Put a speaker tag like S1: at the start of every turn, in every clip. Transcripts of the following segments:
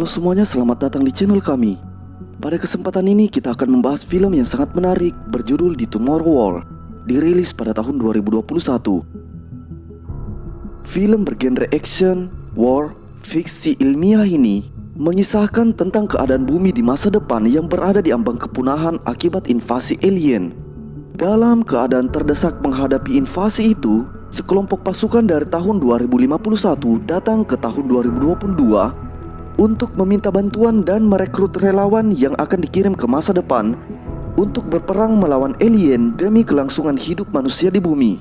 S1: Halo semuanya, selamat datang di channel kami. Pada kesempatan ini kita akan membahas film yang sangat menarik berjudul The Tomorrow War, dirilis pada tahun 2021. Film bergenre action, war, fiksi ilmiah ini mengisahkan tentang keadaan bumi di masa depan yang berada di ambang kepunahan akibat invasi alien. Dalam keadaan terdesak menghadapi invasi itu, sekelompok pasukan dari tahun 2051 datang ke tahun 2022 untuk meminta bantuan dan merekrut relawan yang akan dikirim ke masa depan untuk berperang melawan alien demi kelangsungan hidup manusia di bumi.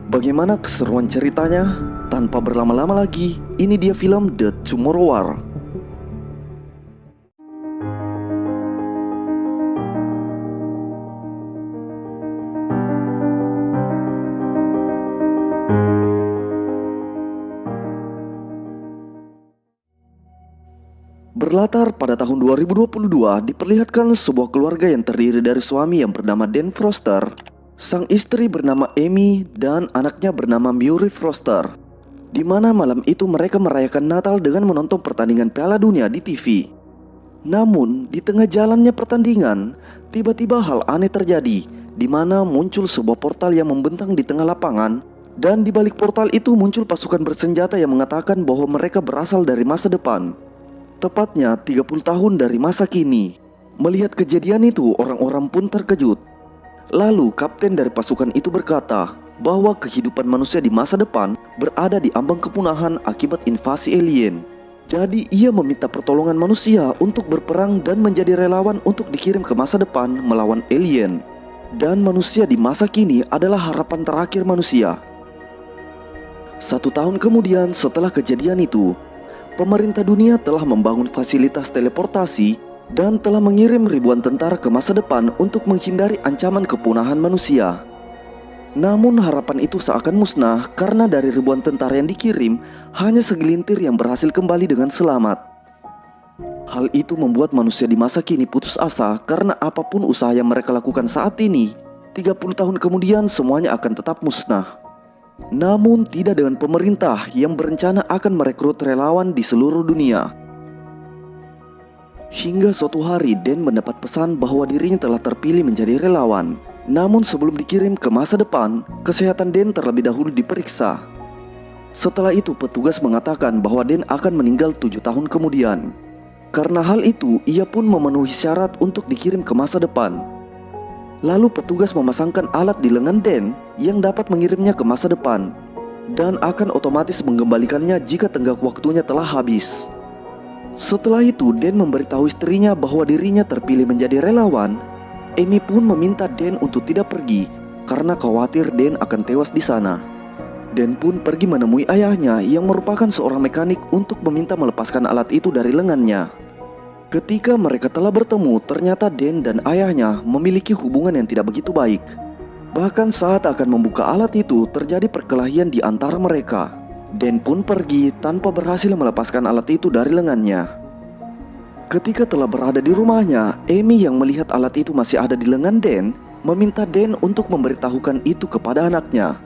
S1: Bagaimana keseruan ceritanya? Tanpa berlama-lama lagi, ini dia film The Tomorrow War. Berlatar pada tahun 2022, diperlihatkan sebuah keluarga yang terdiri dari suami yang bernama Dan Foster, sang istri bernama Amy, dan anaknya bernama Murray Foster. Di mana malam itu mereka merayakan Natal dengan menonton pertandingan Piala Dunia di TV. Namun, di tengah jalannya pertandingan, tiba-tiba hal aneh terjadi, di mana muncul sebuah portal yang membentang di tengah lapangan, dan di balik portal itu muncul pasukan bersenjata yang mengatakan bahwa mereka berasal dari masa depan. Tepatnya 30 tahun dari masa kini. Melihat kejadian itu, orang-orang pun terkejut. Lalu kapten dari pasukan itu berkata bahwa kehidupan manusia di masa depan berada di ambang kepunahan akibat invasi alien. Jadi ia meminta pertolongan manusia untuk berperang dan menjadi relawan untuk dikirim ke masa depan melawan alien. Dan manusia di masa kini adalah harapan terakhir manusia. 1 tahun kemudian setelah kejadian itu, pemerintah dunia telah membangun fasilitas teleportasi dan telah mengirim ribuan tentara ke masa depan untuk menghindari ancaman kepunahan manusia. Namun harapan itu seakan musnah karena dari ribuan tentara yang dikirim, hanya segelintir yang berhasil kembali dengan selamat. Hal itu membuat manusia di masa kini putus asa karena apapun usaha yang mereka lakukan saat ini, 30 tahun kemudian semuanya akan tetap musnah. Namun tidak dengan pemerintah yang berencana akan merekrut relawan di seluruh dunia. Hingga suatu hari Dan mendapat pesan bahwa dirinya telah terpilih menjadi relawan. Namun sebelum dikirim ke masa depan, kesehatan Dan terlebih dahulu diperiksa. Setelah itu petugas mengatakan bahwa Dan akan meninggal 7 tahun kemudian. Karena hal itu, ia pun memenuhi syarat untuk dikirim ke masa depan. Lalu petugas memasangkan alat di lengan Dan yang dapat mengirimnya ke masa depan dan akan otomatis mengembalikannya jika tenggat waktunya telah habis. Setelah itu Dan memberitahu istrinya bahwa dirinya terpilih menjadi relawan. Amy pun meminta Dan untuk tidak pergi karena khawatir Dan akan tewas di sana. Dan pun pergi menemui ayahnya yang merupakan seorang mekanik untuk meminta melepaskan alat itu dari lengannya. Ketika mereka telah bertemu, ternyata Dan dan ayahnya memiliki hubungan yang tidak begitu baik. Bahkan saat akan membuka alat itu, terjadi perkelahian di antara mereka. Dan pun pergi tanpa berhasil melepaskan alat itu dari lengannya. Ketika telah berada di rumahnya, Amy yang melihat alat itu masih ada di lengan Dan, meminta Dan untuk memberitahukan itu kepada anaknya.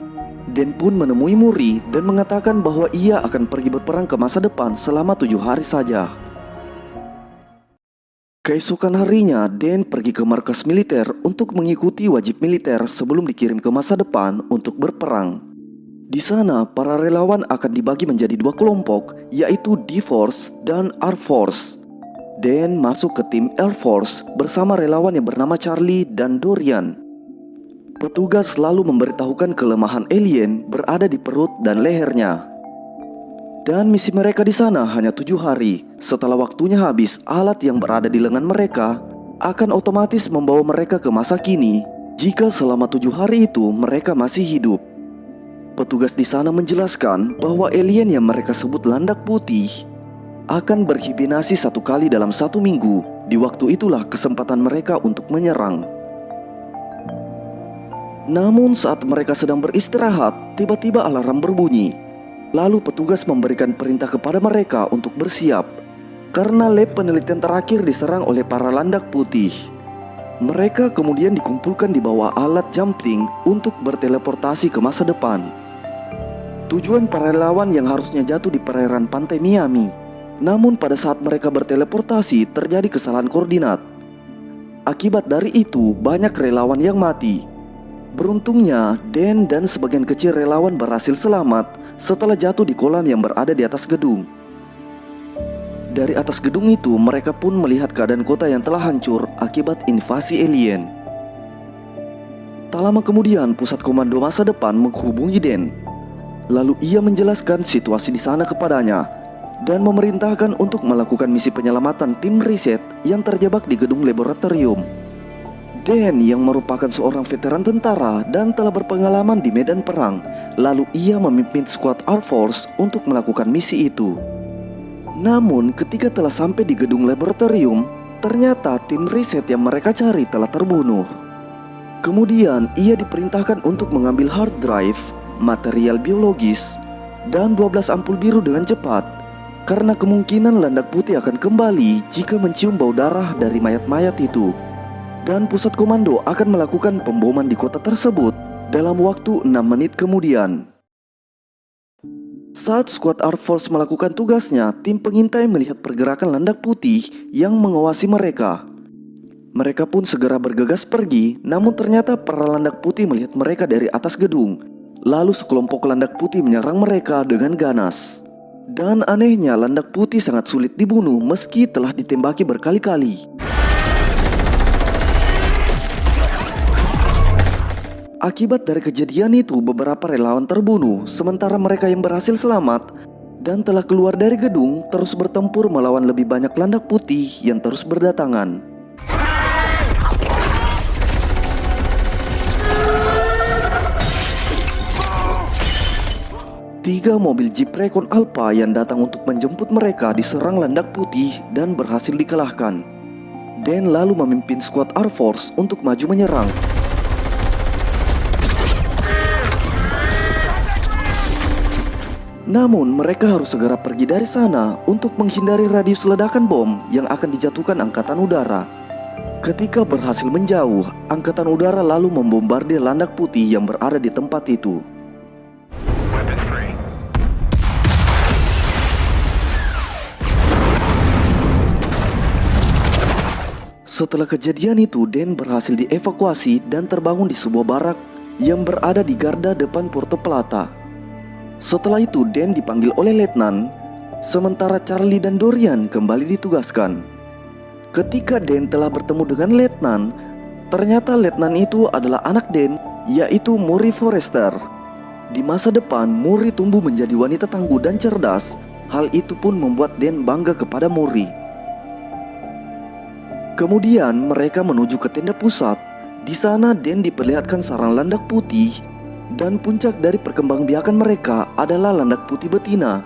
S1: Dan pun menemui Murray dan mengatakan bahwa ia akan pergi berperang ke masa depan selama 7 hari saja. Keesokan harinya, Dan pergi ke markas militer untuk mengikuti wajib militer sebelum dikirim ke masa depan untuk berperang. Di sana, para relawan akan dibagi menjadi 2 kelompok, yaitu D-Force dan R-Force. Dan masuk ke tim Air Force bersama relawan yang bernama Charlie dan Dorian. Petugas selalu memberitahukan kelemahan alien berada di perut dan lehernya. Dan misi mereka di sana hanya 7 hari. Setelah waktunya habis, alat yang berada di lengan mereka akan otomatis membawa mereka ke masa kini jika selama 7 hari itu mereka masih hidup. Petugas di sana menjelaskan bahwa alien yang mereka sebut landak putih akan berhibernasi 1 kali dalam 1 minggu. Di waktu itulah kesempatan mereka untuk menyerang. Namun saat mereka sedang beristirahat, tiba-tiba alarm berbunyi. Lalu petugas memberikan perintah kepada mereka untuk bersiap karena lab penelitian terakhir diserang oleh para landak putih. Mereka kemudian dikumpulkan di bawah alat jumping untuk berteleportasi ke masa depan. Tujuan para relawan yang harusnya jatuh di perairan pantai Miami Namun pada saat mereka berteleportasi terjadi kesalahan koordinat. Akibat dari itu banyak relawan yang mati. Beruntungnya Dan dan sebagian kecil relawan berhasil selamat setelah jatuh di kolam yang berada di atas gedung. Dari atas gedung itu mereka pun melihat keadaan kota yang telah hancur akibat invasi alien. Tak lama kemudian pusat komando masa depan menghubungi Dan. Lalu ia menjelaskan situasi di sana kepadanya dan memerintahkan untuk melakukan misi penyelamatan tim riset yang terjebak di gedung laboratorium. Dan yang merupakan seorang veteran tentara dan telah berpengalaman di medan perang, lalu ia memimpin skuad Air Force untuk melakukan misi itu. Namun ketika telah sampai di gedung laboratorium, ternyata tim riset yang mereka cari telah terbunuh. Kemudian ia diperintahkan untuk mengambil hard drive, material biologis, dan 12 ampul biru dengan cepat, karena kemungkinan landak putih akan kembali jika mencium bau darah dari mayat-mayat itu. Dan pusat komando akan melakukan pemboman di kota tersebut dalam waktu 6 menit kemudian. Saat skuad Air Force melakukan tugasnya, tim pengintai melihat pergerakan landak putih yang mengawasi mereka. Mereka pun segera bergegas pergi, namun ternyata para landak putih melihat mereka dari atas gedung. Lalu sekelompok landak putih menyerang mereka dengan ganas. Dan anehnya landak putih sangat sulit dibunuh meski telah ditembaki berkali-kali. Akibat dari kejadian itu beberapa relawan terbunuh, sementara mereka yang berhasil selamat dan telah keluar dari gedung terus bertempur melawan lebih banyak landak putih yang terus berdatangan. Tiga mobil Jeep Recon Alpha yang datang untuk menjemput mereka diserang landak putih dan berhasil dikalahkan. Dan lalu memimpin skuad Air Force untuk maju menyerang. Namun mereka harus segera pergi dari sana untuk menghindari radius ledakan bom yang akan dijatuhkan Angkatan Udara. Ketika berhasil menjauh, Angkatan Udara lalu membombardir landak putih yang berada di tempat itu. Setelah kejadian itu, Dan berhasil dievakuasi dan terbangun di sebuah barak yang berada di garda depan Porto Plata. Setelah itu Dan dipanggil oleh letnan, sementara Charlie dan Dorian kembali ditugaskan. Ketika Dan telah bertemu dengan letnan, ternyata letnan itu adalah anak Dan, yaitu Murray Forrester. Di masa depan, Murray tumbuh menjadi wanita tangguh dan cerdas. Hal itu pun membuat Dan bangga kepada Murray. Kemudian mereka menuju ke tenda pusat. Di sana Dan diperlihatkan sarang landak putih. Dan puncak dari perkembangbiakan mereka adalah landak putih betina.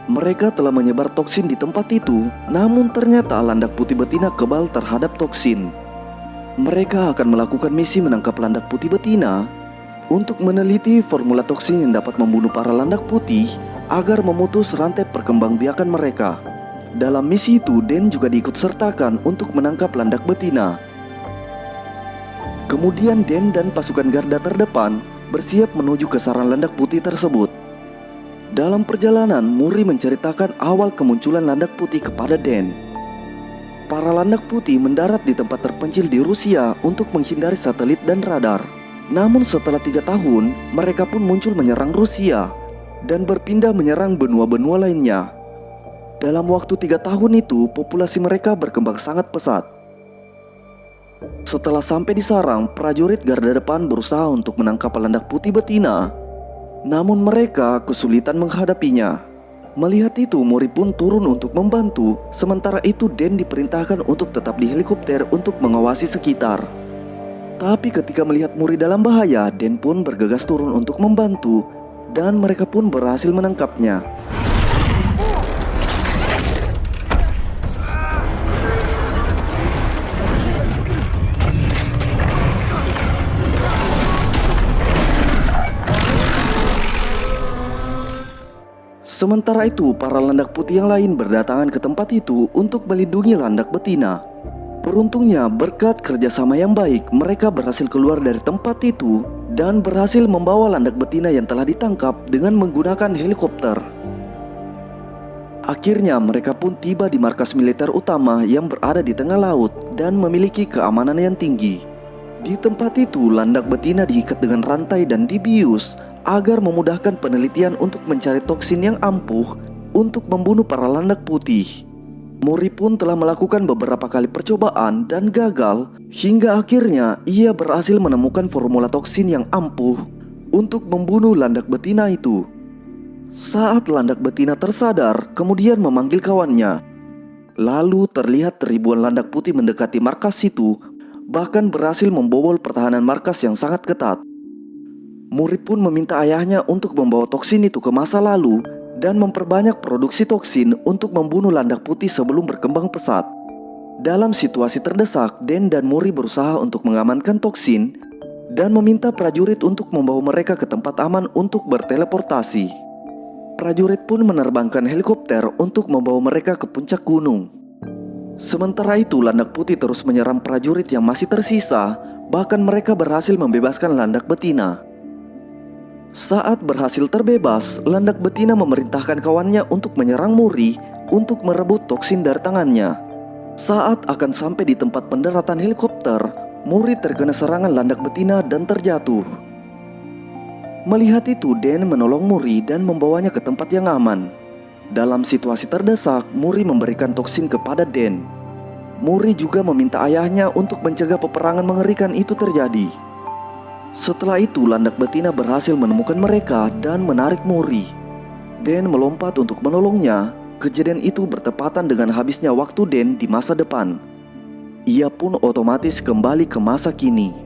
S1: Mereka telah menyebar toksin di tempat itu, namun ternyata landak putih betina kebal terhadap toksin. Mereka akan melakukan misi menangkap landak putih betina untuk meneliti formula toksin yang dapat membunuh para landak putih agar memutus rantai perkembangbiakan mereka. Dalam misi itu, Dan juga diikut sertakan untuk menangkap landak betina. Kemudian Dan dan pasukan garda terdepan bersiap menuju ke sarang landak putih tersebut. Dalam perjalanan, Murray menceritakan awal kemunculan landak putih kepada Dan. Para landak putih mendarat di tempat terpencil di Rusia untuk menghindari satelit dan radar. Namun setelah 3 tahun, mereka pun muncul menyerang Rusia dan berpindah menyerang benua-benua lainnya. Dalam waktu 3 tahun itu, populasi mereka berkembang sangat pesat. Setelah sampai di sarang, prajurit garda depan berusaha untuk menangkap landak putih betina. Namun mereka kesulitan menghadapinya. Melihat itu, Murray pun turun untuk membantu. Sementara itu Dan diperintahkan untuk tetap di helikopter untuk mengawasi sekitar. Tapi ketika melihat Murray dalam bahaya, Dan pun bergegas turun untuk membantu. Dan mereka pun berhasil menangkapnya. Sementara itu, para landak putih yang lain berdatangan ke tempat itu untuk melindungi landak betina. Beruntungnya, berkat kerjasama yang baik, mereka berhasil keluar dari tempat itu dan berhasil membawa landak betina yang telah ditangkap dengan menggunakan helikopter. Akhirnya mereka pun tiba di markas militer utama yang berada di tengah laut dan memiliki keamanan yang tinggi. Di tempat itu, landak betina diikat dengan rantai dan dibius agar memudahkan penelitian untuk mencari toksin yang ampuh untuk membunuh para landak putih. Mori pun telah melakukan beberapa kali percobaan dan gagal, hingga akhirnya ia berhasil menemukan formula toksin yang ampuh untuk membunuh landak betina itu. Saat landak betina tersadar, kemudian memanggil kawannya. Lalu terlihat ribuan landak putih mendekati markas itu, bahkan berhasil membobol pertahanan markas yang sangat ketat. Mori pun meminta ayahnya untuk membawa toksin itu ke masa lalu dan memperbanyak produksi toksin untuk membunuh landak putih sebelum berkembang pesat. Dalam situasi terdesak, Den dan Mori berusaha untuk mengamankan toksin dan meminta prajurit untuk membawa mereka ke tempat aman untuk berteleportasi. Prajurit pun menerbangkan helikopter untuk membawa mereka ke puncak gunung. Sementara itu, landak putih terus menyerang prajurit yang masih tersisa, bahkan mereka berhasil membebaskan landak betina. Saat berhasil terbebas, landak betina memerintahkan kawannya untuk menyerang Mori untuk merebut toksin dari tangannya. Saat akan sampai di tempat pendaratan helikopter, Mori terkena serangan landak betina dan terjatuh. Melihat itu, Den menolong Mori dan membawanya ke tempat yang aman. Dalam situasi terdesak, Mori memberikan toksin kepada Den. Mori juga meminta ayahnya untuk mencegah peperangan mengerikan itu terjadi. Setelah itu, landak betina berhasil menemukan mereka dan menarik Mori. Den melompat untuk menolongnya. Kejadian itu bertepatan dengan habisnya waktu Den di masa depan. Ia pun otomatis kembali ke masa kini.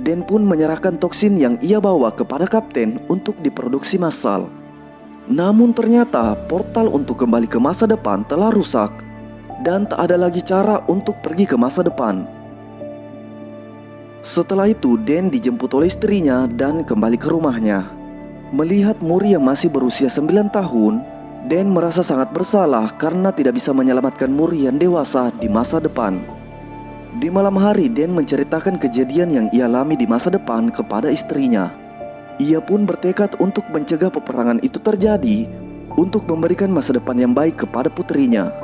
S1: Den pun menyerahkan toksin yang ia bawa kepada kapten untuk diproduksi massal. Namun ternyata portal untuk kembali ke masa depan telah rusak dan tak ada lagi cara untuk pergi ke masa depan. Setelah itu, Den dijemput oleh istrinya dan kembali ke rumahnya. Melihat Mori yang masih berusia 9 tahun, Den merasa sangat bersalah karena tidak bisa menyelamatkan Mori yang dewasa di masa depan. Di malam hari, Den menceritakan kejadian yang ia alami di masa depan kepada istrinya. Ia pun bertekad untuk mencegah peperangan itu terjadi untuk memberikan masa depan yang baik kepada putrinya.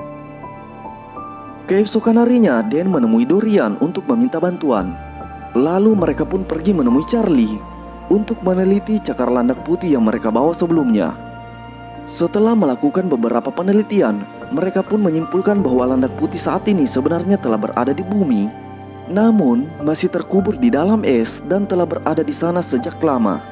S1: Keesokan harinya, Den menemui Dorian untuk meminta bantuan. Lalu mereka pun pergi menemui Charlie untuk meneliti cakar landak putih yang mereka bawa sebelumnya. Setelah melakukan beberapa penelitian, mereka pun menyimpulkan bahwa landak putih saat ini sebenarnya telah berada di bumi, namun masih terkubur di dalam es dan telah berada di sana sejak lama.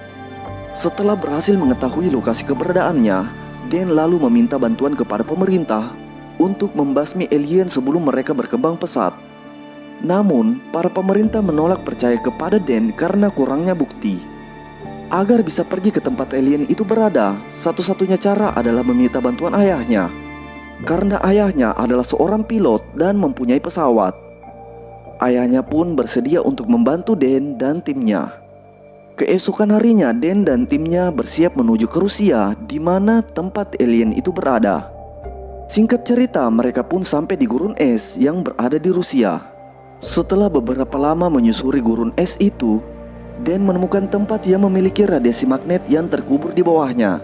S1: Setelah berhasil mengetahui lokasi keberadaannya, Den lalu meminta bantuan kepada pemerintah untuk membasmi alien sebelum mereka berkembang pesat. Namun, para pemerintah menolak percaya kepada Den karena kurangnya bukti. Agar bisa pergi ke tempat alien itu berada, satu-satunya cara adalah meminta bantuan ayahnya. Karena ayahnya adalah seorang pilot dan mempunyai pesawat. Ayahnya pun bersedia untuk membantu Den dan timnya. Keesokan harinya, Den dan timnya bersiap menuju ke Rusia, di mana tempat alien itu berada. Singkat cerita, mereka pun sampai di gurun es yang berada di Rusia. Setelah beberapa lama menyusuri gurun es itu, Den menemukan tempat yang memiliki radiasi magnet yang terkubur di bawahnya.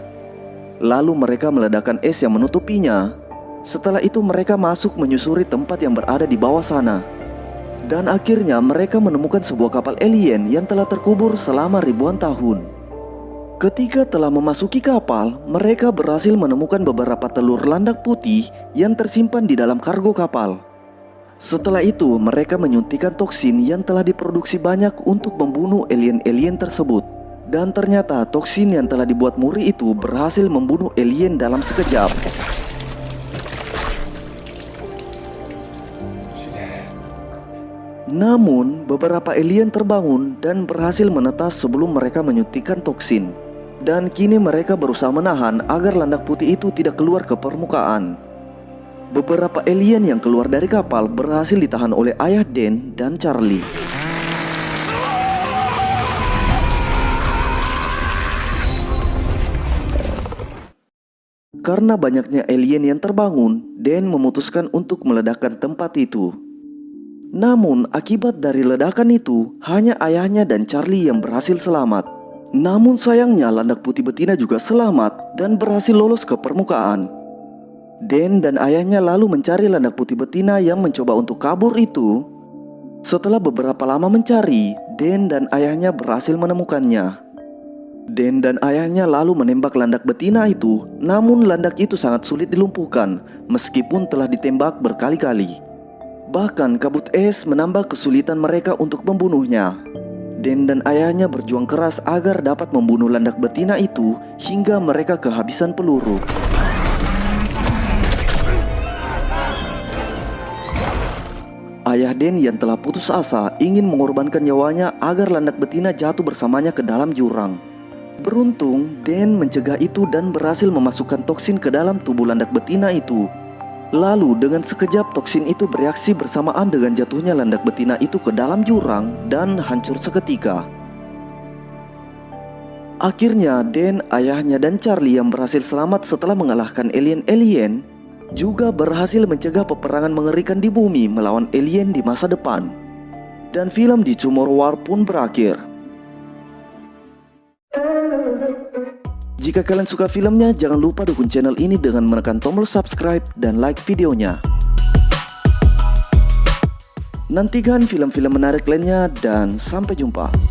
S1: Lalu mereka meledakkan es yang menutupinya. Setelah itu mereka masuk menyusuri tempat yang berada di bawah sana. Dan akhirnya mereka menemukan sebuah kapal alien yang telah terkubur selama ribuan tahun. Ketika telah memasuki kapal, mereka berhasil menemukan beberapa telur landak putih yang tersimpan di dalam kargo kapal. Setelah itu, mereka menyuntikkan toksin yang telah diproduksi banyak untuk membunuh alien-alien tersebut. Dan ternyata toksin yang telah dibuat Mori itu berhasil membunuh alien dalam sekejap. Namun, beberapa alien terbangun dan berhasil menetas sebelum mereka menyuntikkan toksin. Dan kini mereka berusaha menahan agar landak putih itu tidak keluar ke permukaan. Beberapa alien yang keluar dari kapal berhasil ditahan oleh ayah Den dan Charlie. Karena banyaknya alien yang terbangun, Den memutuskan untuk meledakkan tempat itu. Namun akibat dari ledakan itu, hanya ayahnya dan Charlie yang berhasil selamat. Namun sayangnya landak putih betina juga selamat dan berhasil lolos ke permukaan. Dan ayahnya lalu mencari landak putih betina yang mencoba untuk kabur itu. Setelah beberapa lama mencari, Dan dan ayahnya berhasil menemukannya. Dan ayahnya lalu menembak landak betina itu, namun landak itu sangat sulit dilumpuhkan meskipun telah ditembak berkali-kali. Bahkan kabut es menambah kesulitan mereka untuk membunuhnya. Dan ayahnya berjuang keras agar dapat membunuh landak betina itu hingga mereka kehabisan peluru. Ayah Dan yang telah putus asa ingin mengorbankan nyawanya agar landak betina jatuh bersamanya ke dalam jurang. Beruntung, Dan mencegah itu dan berhasil memasukkan toksin ke dalam tubuh landak betina itu. Lalu dengan sekejap toksin itu bereaksi bersamaan dengan jatuhnya landak betina itu ke dalam jurang dan hancur seketika. Akhirnya Dan, ayahnya dan Charlie yang berhasil selamat setelah mengalahkan alien-alien juga berhasil mencegah peperangan mengerikan di bumi melawan alien di masa depan. Dan film The Tomorrow War pun berakhir. Jika kalian suka filmnya, jangan lupa dukung channel ini dengan menekan tombol subscribe dan like videonya. Nantikan film-film menarik lainnya dan sampai jumpa.